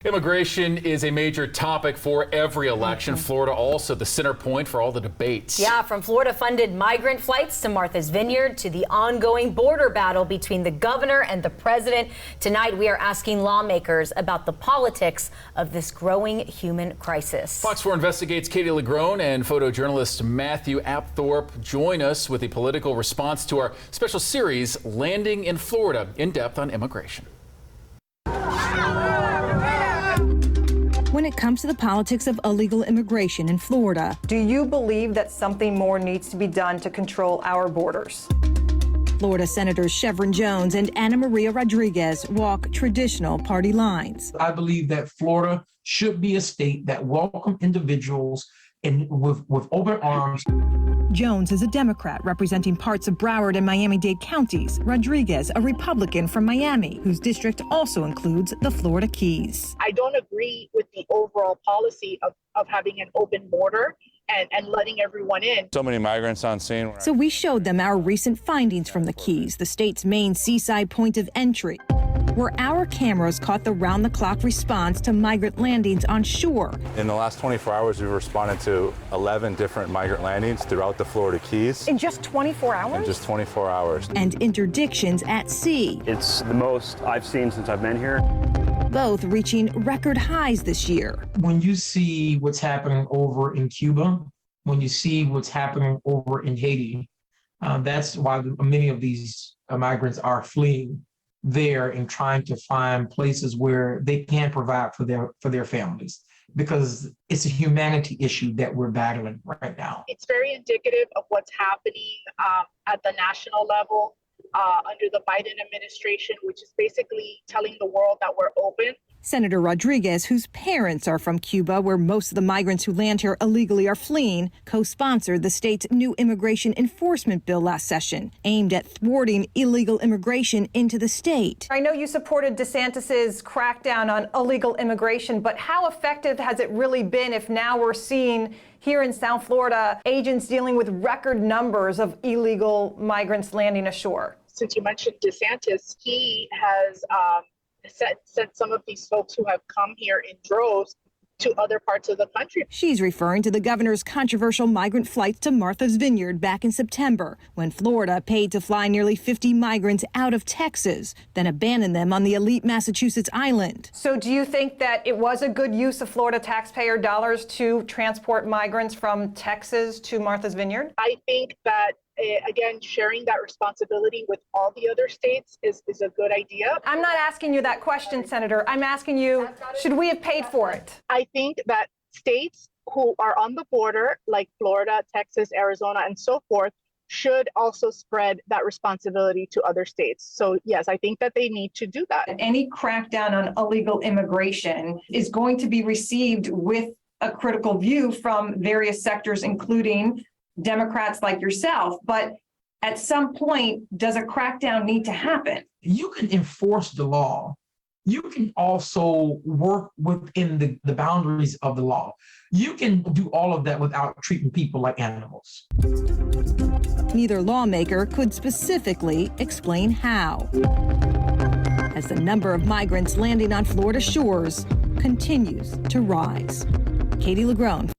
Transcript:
Immigration is a major topic for every election. Florida also the center point for all the debates. Yeah, from Florida-funded migrant flights to Martha's Vineyard to the ongoing border battle between the governor and the president. Tonight, we are asking lawmakers about the politics of this growing human crisis. Fox 4 Investigates Katie Legrone and photojournalist Matthew Apthorpe join us with a political response to our special series, Landing in Florida, in depth on immigration. When it comes to the politics of illegal immigration in Florida. Do you believe that something more needs to be done to control our borders? Florida Senators Chevron Jones and Ana Maria Rodriguez walk traditional party lines. I believe that Florida should be a state that welcomes individuals with open arms. Jones is a Democrat representing parts of Broward and Miami-Dade counties. Rodriguez, a Republican from Miami, whose district also includes the Florida Keys. I don't agree with the overall policy of having an open border and letting everyone in. So many migrants on scene. So we showed them our recent findings from the Keys, the state's main seaside point of entry, where our cameras caught the round-the-clock response to migrant landings on shore. In the last 24 hours, we've responded to 11 different migrant landings throughout the Florida Keys. In just 24 hours? In just 24 hours. And interdictions at sea. It's the most I've seen since I've been here. Both reaching record highs this year. When you see what's happening over in Cuba, when you see what's happening over in Haiti, that's why many of these migrants are fleeing there and trying to find places where they can provide for their families, because it's a humanity issue that we're battling right now. It's very indicative of what's happening at the national level under the Biden administration, which is basically telling the world that we're open. Senator Rodriguez, whose parents are from Cuba, where most of the migrants who land here illegally are fleeing, co-sponsored the state's new immigration enforcement bill last session, aimed at thwarting illegal immigration into the state. I know you supported DeSantis's crackdown on illegal immigration, but how effective has it really been if now we're seeing here in South Florida agents dealing with record numbers of illegal migrants landing ashore? Since you mentioned DeSantis, he has sent some of these folks who have come here in droves to other parts of the country. She's referring to the governor's controversial migrant flights to Martha's Vineyard back in September, when Florida paid to fly nearly 50 migrants out of Texas, then abandoned them on the elite Massachusetts island. So do you think that it was a good use of Florida taxpayer dollars to transport migrants from Texas to Martha's Vineyard? I think that again, sharing that responsibility with all the other states is a good idea. I'm not asking you that question, Senator. I'm asking you, should we have paid for it? I think that states who are on the border, like Florida, Texas, Arizona, and so forth, should also spread that responsibility to other states. So yes, I think that they need to do that. Any crackdown on illegal immigration is going to be received with a critical view from various sectors, including Democrats like yourself, but at some point, does a crackdown need to happen? You can enforce the law. You can also work within the boundaries of the law. You can do all of that without treating people like animals. Neither lawmaker could specifically explain how, as the number of migrants landing on Florida shores continues to rise. Katie Legrone.